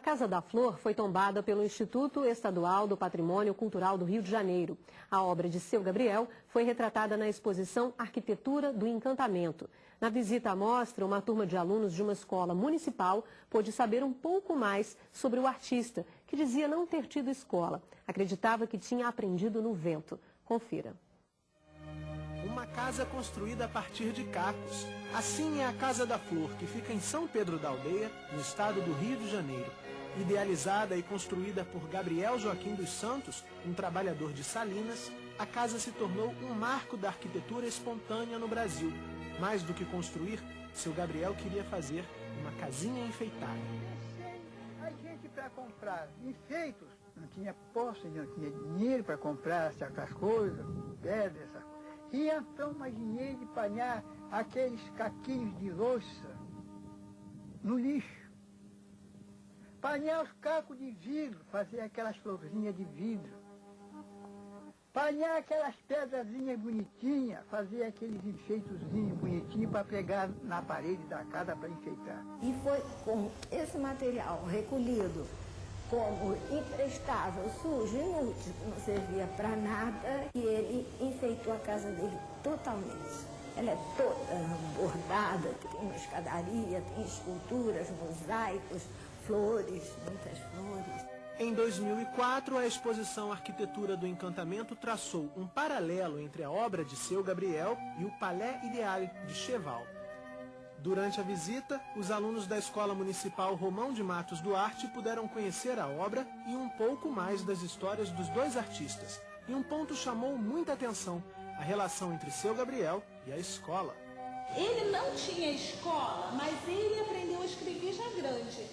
A Casa da Flor foi tombada pelo Instituto Estadual do Patrimônio Cultural do Rio de Janeiro. A obra de Seu Gabriel foi retratada na exposição Arquitetura do Encantamento. Na visita à mostra, uma turma de alunos de uma escola municipal pôde saber um pouco mais sobre o artista, que dizia não ter tido escola. Acreditava que tinha aprendido no vento. Confira. Uma casa construída a partir de cacos. Assim é a Casa da Flor, que fica em São Pedro da Aldeia, no estado do Rio de Janeiro. Idealizada e construída por Gabriel Joaquim dos Santos, um trabalhador de Salinas, a casa se tornou um marco da arquitetura espontânea no Brasil. Mais do que construir, seu Gabriel queria fazer uma casinha enfeitada. A gente, para comprar enfeitos, não tinha posse, não tinha dinheiro para comprar certas coisas, pedras, essas coisas. E então imaginei de apanhar aqueles caquinhos de louça no lixo. Apanhar os cacos de vidro, fazer aquelas florzinhas de vidro. Apanhar aquelas pedrazinhas bonitinhas, fazer aqueles enfeitozinhos bonitinhos para pregar na parede da casa para enfeitar. E foi com esse material recolhido como imprestável, sujo, inútil, que não servia para nada, e ele enfeitou a casa dele totalmente. Ela é toda bordada, tem uma escadaria, tem esculturas, mosaicos, flores, muitas flores. Em 2004, a exposição Arquitetura do Encantamento traçou um paralelo entre a obra de Seu Gabriel e o Palais Ideal de Cheval. Durante a visita, os alunos da Escola Municipal Romão de Matos Duarte puderam conhecer a obra e um pouco mais das histórias dos dois artistas. E um ponto chamou muita atenção: a relação entre Seu Gabriel e a escola. Ele não tinha escola, mas ele aprendeu a escrever já grande.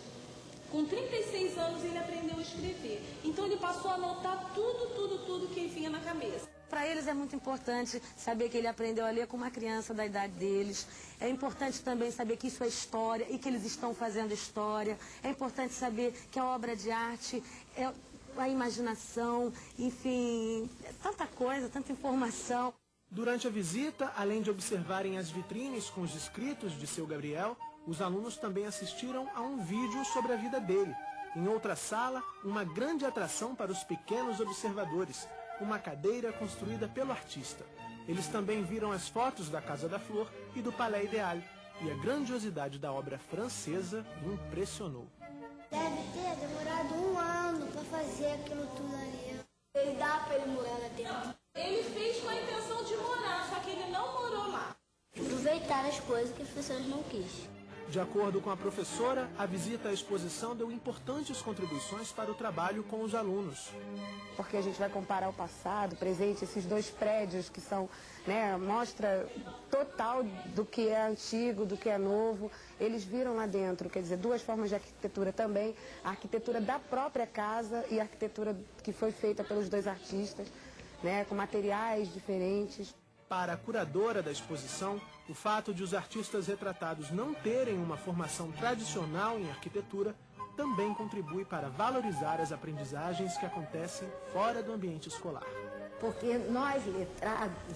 Com 36 anos ele aprendeu a escrever. Então ele passou a anotar tudo que vinha na cabeça. Para eles é muito importante saber que ele aprendeu a ler com uma criança da idade deles. É importante também saber que isso é história e que eles estão fazendo história. É importante saber que a obra de arte é a imaginação, enfim, tanta coisa, tanta informação. Durante a visita, além de observarem as vitrines com os escritos de Seu Gabriel, os alunos também assistiram a um vídeo sobre a vida dele. Em outra sala, uma grande atração para os pequenos observadores: uma cadeira construída pelo artista. Eles também viram as fotos da Casa da Flor e do Palais Ideal, e a grandiosidade da obra francesa impressionou. Deve ter demorado 1 ano para fazer aquilo tudo ali. Ele dá para ele morar lá dentro. Ele fez com a intenção de morar, só que ele não morou lá. Aproveitar as coisas que as pessoas não quis. De acordo com a professora, a visita à exposição deu importantes contribuições para o trabalho com os alunos. Porque a gente vai comparar o passado, o presente, esses dois prédios que são, mostra total do que é antigo, do que é novo. Eles viram lá dentro, quer dizer, duas formas de arquitetura também, a arquitetura da própria casa e a arquitetura que foi feita pelos dois artistas, com materiais diferentes. Para a curadora da exposição, o fato de os artistas retratados não terem uma formação tradicional em arquitetura também contribui para valorizar as aprendizagens que acontecem fora do ambiente escolar. Porque nós, letrados,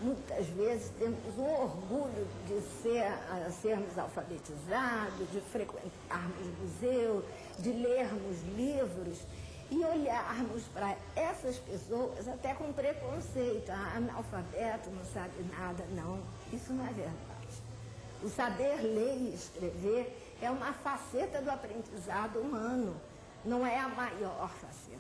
muitas vezes temos o orgulho de sermos alfabetizados, de frequentarmos museu, de lermos livros e olharmos para essas pessoas até com preconceito. Analfabeto, não sabe nada. Não, isso não é verdade. O saber ler e escrever é uma faceta do aprendizado humano, não é a maior faceta.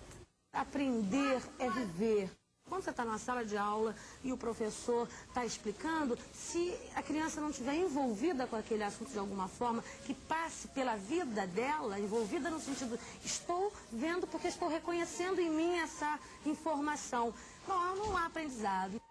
Aprender é viver. Quando você está numa sala de aula e o professor está explicando, se a criança não estiver envolvida com aquele assunto de alguma forma, que passe pela vida dela, envolvida no sentido, estou vendo porque estou reconhecendo em mim essa informação. Bom, não há aprendizado.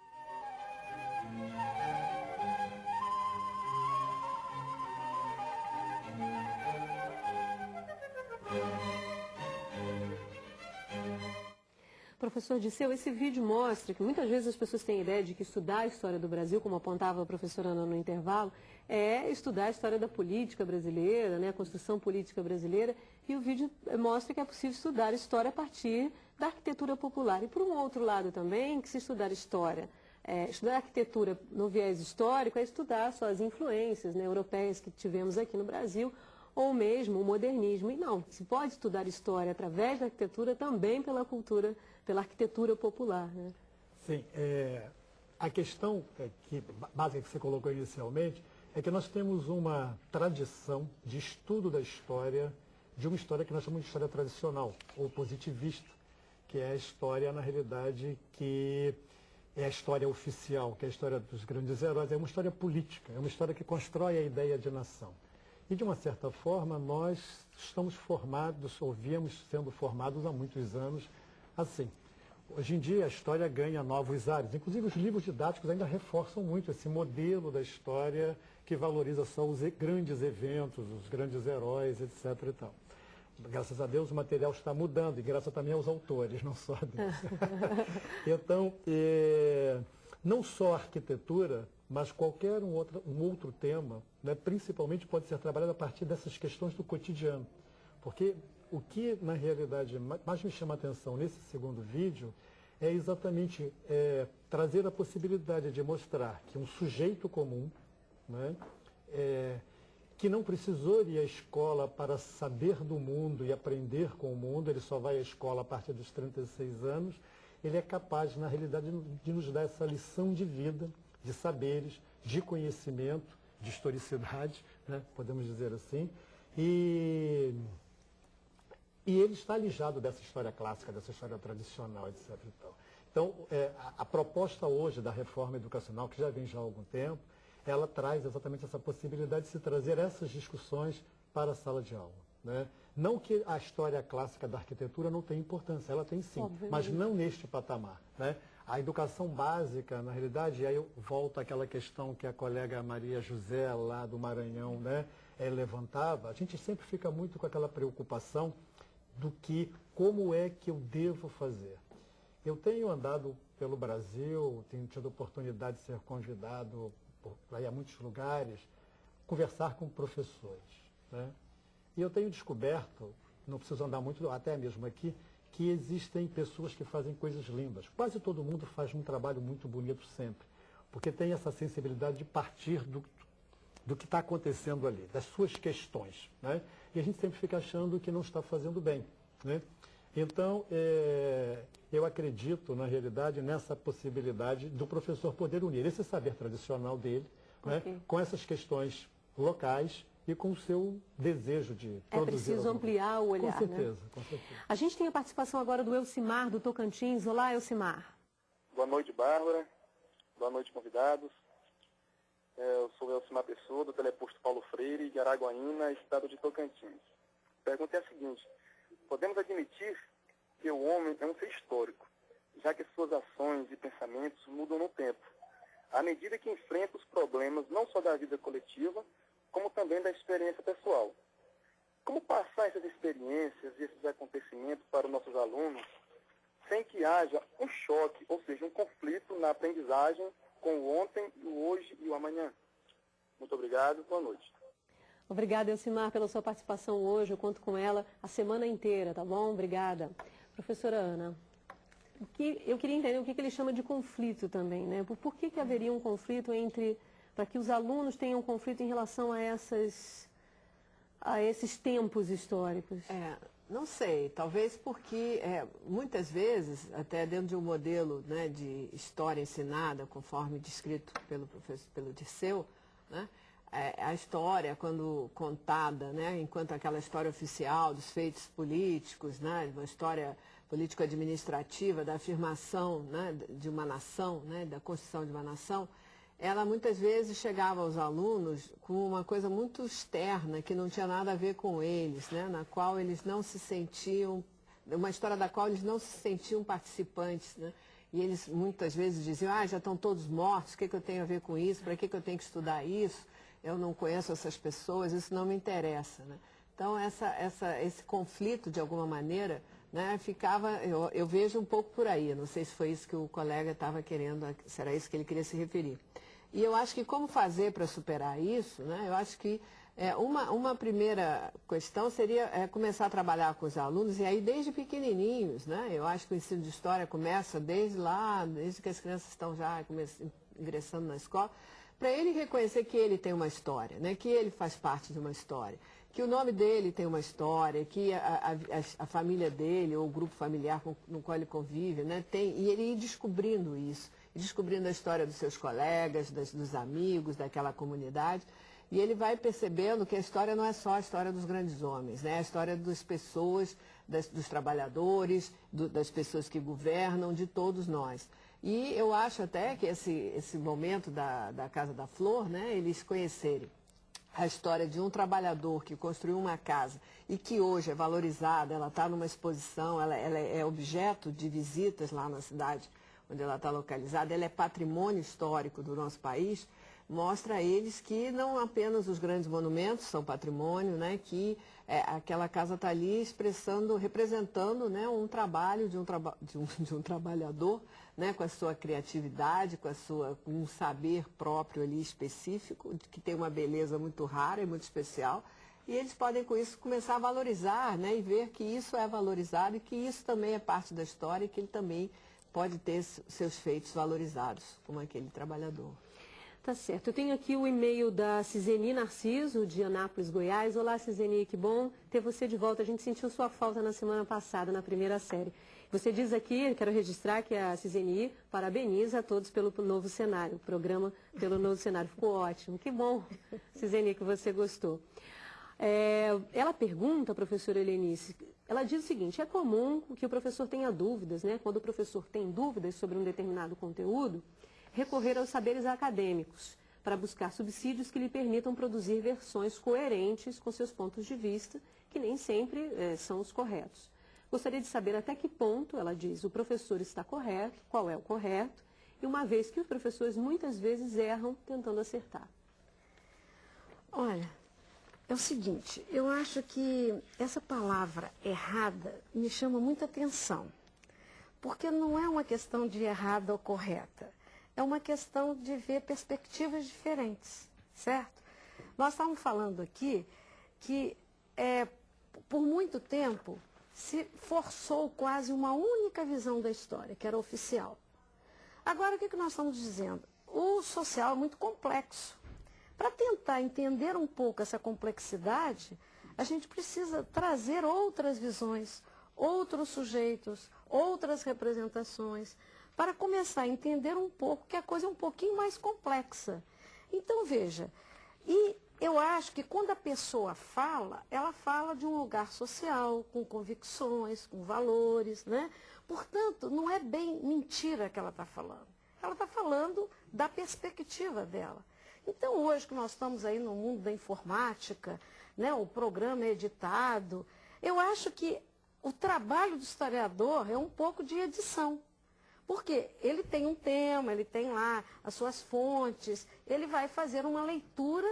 Professor Disseu, esse vídeo mostra que muitas vezes as pessoas têm a ideia de que estudar a história do Brasil, como apontava a professora Ana no intervalo, é estudar a história da política brasileira, a construção política brasileira, e o vídeo mostra que é possível estudar história a partir da arquitetura popular. E por um outro lado também, que se estudar história, estudar arquitetura no viés histórico é estudar só as influências europeias que tivemos aqui no Brasil, ou mesmo o modernismo. E não, se pode estudar história através da arquitetura também pela cultura, pela arquitetura popular, né? Sim, a questão básica que você colocou inicialmente é que nós temos uma tradição de estudo da história, de uma história que nós chamamos de história tradicional, ou positivista, que é a história, na realidade, que é a história oficial, que é a história dos grandes heróis, é uma história política, é uma história que constrói a ideia de nação. E, de uma certa forma, nós estamos formados, ou viemos sendo formados há muitos anos assim. Hoje em dia, a história ganha novos ares. Inclusive, os livros didáticos ainda reforçam muito esse modelo da história que valoriza só os grandes eventos, os grandes heróis, etc. e tal. Graças a Deus, o material está mudando, e graças também aos autores, não só a Deus. Então, não só a arquitetura, mas qualquer um outro tema, né, principalmente pode ser trabalhado a partir dessas questões do cotidiano. Porque o que, na realidade, mais me chama a atenção nesse segundo vídeo é exatamente trazer a possibilidade de mostrar que um sujeito comum, né, que não precisou ir à escola para saber do mundo e aprender com o mundo, ele só vai à escola a partir dos 36 anos, ele é capaz, na realidade, de nos dar essa lição de vida, de saberes, de conhecimento, de historicidade, né, podemos dizer assim, e ele está alijado dessa história clássica, dessa história tradicional, etc. Então, a proposta hoje da reforma educacional, que já vem já há algum tempo, ela traz exatamente essa possibilidade de se trazer essas discussões para a sala de aula, né? Não que a história clássica da arquitetura não tenha importância, ela tem sim, mas não neste patamar, né? A educação básica, na realidade, e aí eu volto àquela questão que a colega Maria José, lá do Maranhão, né, levantava, a gente sempre fica muito com aquela preocupação do que, como é que eu devo fazer. Eu tenho andado pelo Brasil, tenho tido a oportunidade de ser convidado para ir a muitos lugares, conversar com professores, né? E eu tenho descoberto, não preciso andar muito, até mesmo aqui, que existem pessoas que fazem coisas lindas. Quase todo mundo faz um trabalho muito bonito sempre, porque tem essa sensibilidade de partir do que está acontecendo ali, das suas questões, né? E a gente sempre fica achando que não está fazendo bem, né? Então, eu acredito, na realidade, nessa possibilidade do professor poder unir esse saber tradicional dele, né, com essas questões locais e com o seu desejo de produzir. É preciso ampliar o olhar, com certeza, né? Com certeza. A gente tem a participação agora do Elcimar, do Tocantins. Olá, Elcimar. Boa noite, Bárbara. Boa noite, convidados. Eu sou o Elcimar Pessoa, do Teleposto Paulo Freire, de Araguaína, estado de Tocantins. A pergunta é a seguinte: podemos admitir que o homem é um ser histórico, já que suas ações e pensamentos mudam no tempo, à medida que enfrenta os problemas não só da vida coletiva, como também da experiência pessoal. Como passar essas experiências e esses acontecimentos para os nossos alunos sem que haja um choque, ou seja, um conflito na aprendizagem com o ontem, o hoje e o amanhã? Muito obrigado, boa noite. Obrigada, Elcimar, pela sua participação hoje. Eu conto com ela a semana inteira, tá bom? Obrigada. Professora Ana, eu queria entender o que ele chama de conflito também, né? Por que haveria um conflito para que os alunos tenham conflito em relação a esses tempos históricos? Não sei, talvez porque muitas vezes, até dentro de um modelo, né, de história ensinada, conforme descrito pelo Dirceu, né, a história, quando contada, né, enquanto aquela história oficial dos feitos políticos, né, uma história político-administrativa, da afirmação, né, de uma nação, né, da construção de uma nação, ela muitas vezes chegava aos alunos com uma coisa muito externa, que não tinha nada a ver com eles, né, na qual eles não se sentiam, uma história da qual eles não se sentiam participantes, né, e eles muitas vezes diziam: já estão todos mortos, o que eu tenho a ver com isso, para que eu tenho que estudar isso? Eu não conheço essas pessoas, isso não me interessa, né? Então, esse conflito, de alguma maneira, né, ficava, eu vejo um pouco por aí, não sei se foi isso que o colega estava querendo, se era isso que ele queria se referir. E eu acho que como fazer para superar isso, né, eu acho que uma primeira questão seria começar a trabalhar com os alunos, e aí desde pequenininhos, né, eu acho que o ensino de história começa desde que as crianças estão já ingressando na escola, para ele reconhecer que ele tem uma história, né, que ele faz parte de uma história. que o nome dele tem uma história, que a família dele, ou o grupo familiar no qual ele convive, né, e ele ir descobrindo isso, descobrindo a história dos seus colegas, dos amigos, daquela comunidade, e ele vai percebendo que a história não é só a história dos grandes homens, né, é a história das pessoas, dos trabalhadores, das pessoas que governam, de todos nós. E eu acho até que esse momento da Casa da Flor, né, eles conhecerem a história de um trabalhador que construiu uma casa e que hoje é valorizada, ela está numa exposição, ela é objeto de visitas lá na cidade onde ela está localizada, ela é patrimônio histórico do nosso país, mostra a eles que não apenas os grandes monumentos são patrimônio, né, que aquela casa está ali representando, né, um trabalho de um trabalhador, né, com a sua criatividade, com um saber próprio ali específico, que tem uma beleza muito rara e muito especial, e eles podem com isso começar a valorizar, né, e ver que isso é valorizado e que isso também é parte da história e que ele também pode ter seus feitos valorizados, como aquele trabalhador. Tá certo. Eu tenho aqui o e-mail da Ciseni Narciso, de Anápolis, Goiás. Olá, Ciseni, que bom ter você de volta. A gente sentiu sua falta na semana passada, na primeira série. Você diz aqui, quero registrar que a Ciseni parabeniza a todos pelo novo cenário, o programa pelo novo cenário. Ficou ótimo. Que bom, Ciseni, que você gostou. Ela pergunta, professora Helenice, ela diz o seguinte: é comum que o professor tenha dúvidas, né? Quando o professor tem dúvidas sobre um determinado conteúdo, recorrer aos saberes acadêmicos para buscar subsídios que lhe permitam produzir versões coerentes com seus pontos de vista, que nem sempre são os corretos. Gostaria de saber até que ponto, ela diz, o professor está correto, qual é o correto, e uma vez que os professores muitas vezes erram tentando acertar. Olha, é o seguinte, eu acho que essa palavra errada me chama muita atenção, porque não é uma questão de errada ou correta. É uma questão de ver perspectivas diferentes, certo? Nós estávamos falando aqui que, por muito tempo, se forçou quase uma única visão da história, que era oficial. Agora, o que nós estamos dizendo? O social é muito complexo. Para tentar entender um pouco essa complexidade, a gente precisa trazer outras visões, outros sujeitos, outras representações, para começar a entender um pouco que a coisa é um pouquinho mais complexa. Então, veja, e eu acho que quando a pessoa fala, ela fala de um lugar social, com convicções, com valores, né? Portanto, não é bem mentira que ela está falando. Ela está falando da perspectiva dela. Então, hoje que nós estamos aí no mundo da informática, né, o programa é editado, eu acho que o trabalho do historiador é um pouco de edição. Porque ele tem um tema, ele tem lá as suas fontes, ele vai fazer uma leitura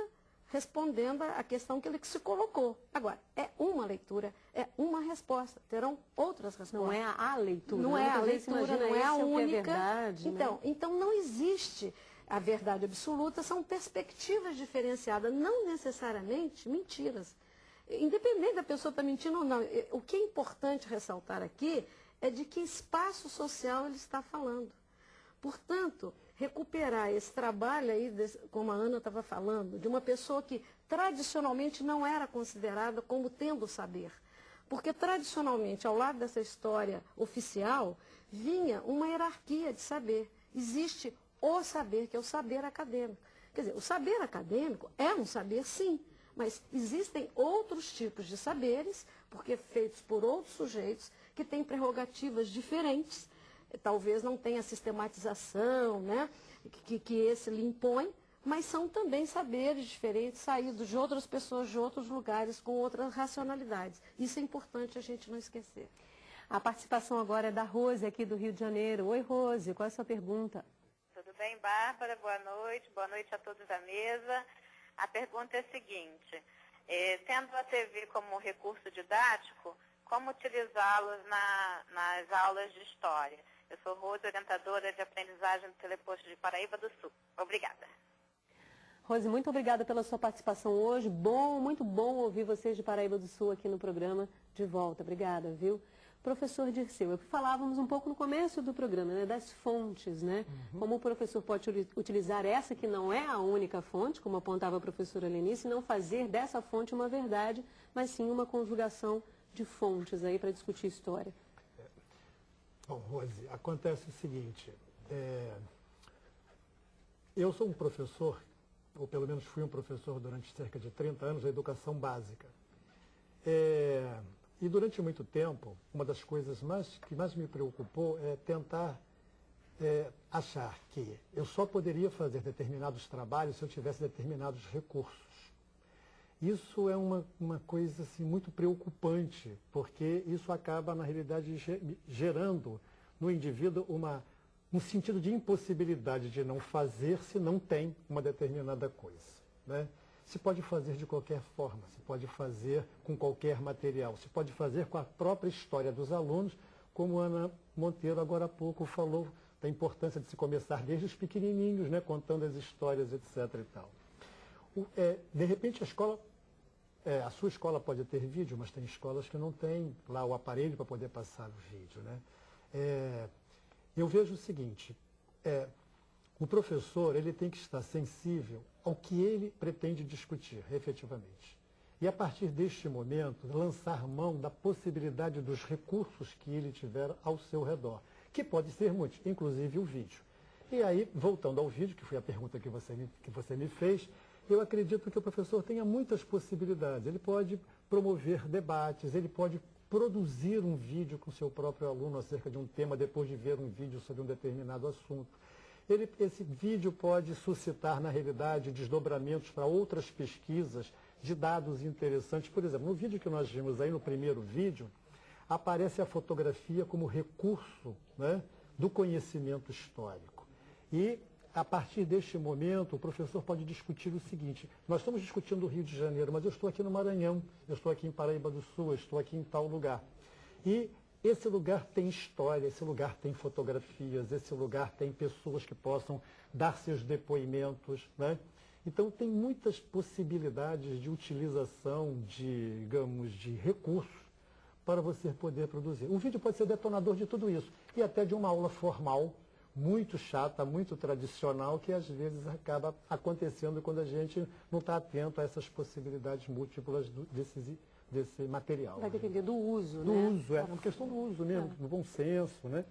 respondendo à questão que ele se colocou. Agora, é uma leitura, é uma resposta, terão outras respostas. Não é a leitura. Não é a leitura, não é a única. Verdade, então, não existe a verdade absoluta, são perspectivas diferenciadas, não necessariamente mentiras. Independente da pessoa estar mentindo ou não, o que é importante ressaltar aqui é de que espaço social ele está falando. Portanto, recuperar esse trabalho aí, como a Ana estava falando, de uma pessoa que tradicionalmente não era considerada como tendo saber. Porque tradicionalmente, ao lado dessa história oficial, vinha uma hierarquia de saber. Existe o saber, que é o saber acadêmico. Quer dizer, o saber acadêmico é um saber, sim, mas existem outros tipos de saberes, porque feitos por outros sujeitos, que têm prerrogativas diferentes, talvez não tenha sistematização, né, que esse lhe impõe, mas são também saberes diferentes, saídos de outras pessoas, de outros lugares, com outras racionalidades. Isso é importante a gente não esquecer. A participação agora é da Rose, aqui do Rio de Janeiro. Oi, Rose, qual é a sua pergunta? Tudo bem, Bárbara? Boa noite a todos da mesa. A pergunta é a seguinte, tendo a TV como recurso didático, como utilizá-los nas aulas de história? Eu sou Rose, orientadora de aprendizagem do Teleposto de Paraíba do Sul. Obrigada. Rose, muito obrigada pela sua participação hoje. Muito bom ouvir vocês de Paraíba do Sul aqui no programa de volta. Obrigada, viu? Professor Dirceu, é que falávamos um pouco no começo do programa, né, das fontes, né? Como o professor pode utilizar essa que não é a única fonte, como apontava a professora Lenice, e não fazer dessa fonte uma verdade, mas sim uma conjugação de fontes aí para discutir história. Bom, Rose, acontece o seguinte, eu sou um professor, ou pelo menos fui um professor durante cerca de 30 anos da educação básica. E durante muito tempo, uma das coisas que mais me preocupou é tentar achar que eu só poderia fazer determinados trabalhos se eu tivesse determinados recursos. Isso é uma coisa assim, muito preocupante, porque isso acaba, na realidade, gerando no indivíduo um sentido de impossibilidade de não fazer se não tem uma determinada coisa, né? Se pode fazer de qualquer forma, se pode fazer com qualquer material, se pode fazer com a própria história dos alunos, como Ana Monteiro agora há pouco falou da importância de se começar desde os pequenininhos, né, contando as histórias, etc. e tal. De repente a sua escola pode ter vídeo, mas tem escolas que não têm lá o aparelho para poder passar o vídeo, né? Eu vejo o seguinte, o professor ele tem que estar sensível ao que ele pretende discutir, efetivamente. E a partir deste momento, lançar mão da possibilidade dos recursos que ele tiver ao seu redor, que pode ser muitos, inclusive o vídeo. E aí, voltando ao vídeo, que foi a pergunta que você me fez, eu acredito que o professor tenha muitas possibilidades. Ele pode promover debates, ele pode produzir um vídeo com seu próprio aluno acerca de um tema, depois de ver um vídeo sobre um determinado assunto. Esse vídeo pode suscitar, na realidade, desdobramentos para outras pesquisas de dados interessantes. Por exemplo, no vídeo que nós vimos aí, no primeiro vídeo, aparece a fotografia como recurso, né, do conhecimento histórico. E, a partir deste momento, o professor pode discutir o seguinte: nós estamos discutindo o Rio de Janeiro, mas eu estou aqui no Maranhão, eu estou aqui em Paraíba do Sul, eu estou aqui em tal lugar. E esse lugar tem história, esse lugar tem fotografias, esse lugar tem pessoas que possam dar seus depoimentos, né? Então, tem muitas possibilidades de utilização, digamos, de recursos para você poder produzir. O vídeo pode ser o detonador de tudo isso, e até de uma aula formal, muito chata, muito tradicional, que às vezes acaba acontecendo quando a gente não está atento a essas possibilidades múltiplas desse material. Vai depender do uso, do né? Uso, é uma questão do uso mesmo, do bom senso, né?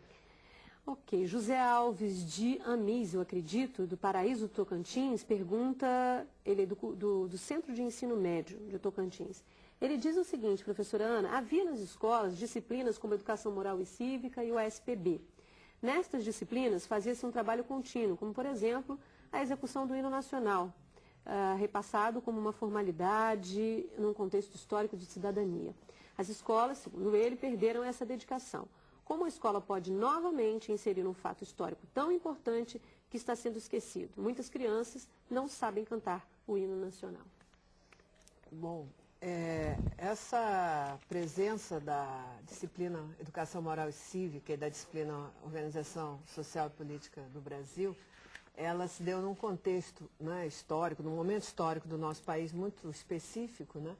Ok, José Alves de Amis, eu acredito, do Paraíso Tocantins, pergunta, ele é do Centro de Ensino Médio de Tocantins. Ele diz o seguinte, professora Ana: havia nas escolas disciplinas como Educação Moral e Cívica e o ASPB. Nestas disciplinas fazia-se um trabalho contínuo, como, por exemplo, a execução do hino nacional, repassado como uma formalidade num contexto histórico de cidadania. As escolas, segundo ele, perderam essa dedicação. Como a escola pode novamente inserir um fato histórico tão importante que está sendo esquecido? Muitas crianças não sabem cantar o hino nacional. Bom, essa presença da disciplina Educação Moral e Cívica e da disciplina Organização Social e Política do Brasil, ela se deu num contexto, né, histórico, num momento histórico do nosso país muito específico, né?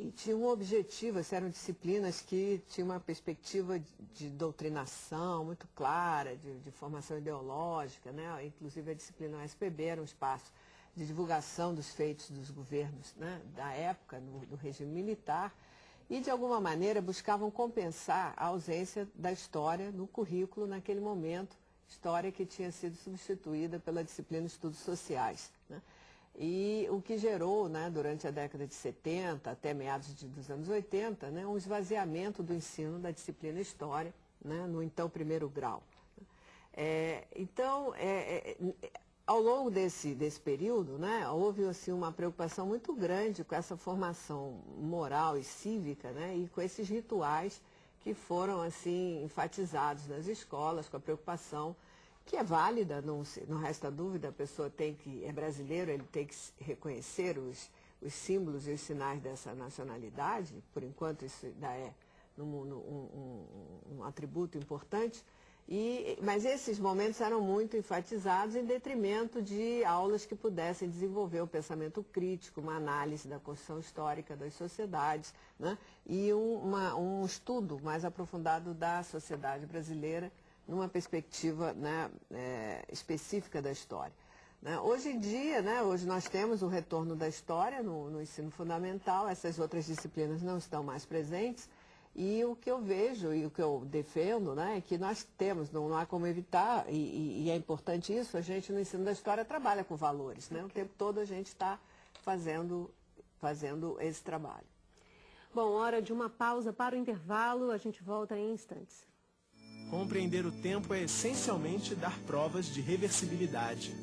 E tinha um objetivo, eram disciplinas que tinham uma perspectiva de doutrinação muito clara, de formação ideológica, né? Inclusive a disciplina USPB era um espaço de divulgação dos feitos dos governos, né, da época, do regime militar, e de alguma maneira buscavam compensar a ausência da história no currículo naquele momento, história que tinha sido substituída pela disciplina de Estudos Sociais, né? E o que gerou, né, durante a década de 70 até meados dos anos 80, né, um esvaziamento do ensino da disciplina História, né, no então primeiro grau. Ao longo desse período, né, houve assim, uma preocupação muito grande com essa formação moral e cívica, né, e com esses rituais que foram assim, enfatizados nas escolas, com a preocupação que é válida, não resta dúvida, a pessoa é brasileiro, ele tem que reconhecer os símbolos e os sinais dessa nacionalidade, por enquanto isso ainda é um atributo importante, Mas esses momentos eram muito enfatizados em detrimento de aulas que pudessem desenvolver o pensamento crítico, uma análise da construção histórica das sociedades, né? E um estudo mais aprofundado da sociedade brasileira numa perspectiva, né, específica da história. Né? Hoje em dia, né, hoje nós temos o retorno da história no ensino fundamental, essas outras disciplinas não estão mais presentes. E o que eu vejo e o que eu defendo, né, é que nós temos, não há como evitar, e é importante isso, a gente no ensino da história trabalha com valores, né? O tempo todo a gente está fazendo esse trabalho. Bom, hora de uma pausa para o intervalo, a gente volta em instantes. Compreender o tempo é essencialmente dar provas de reversibilidade.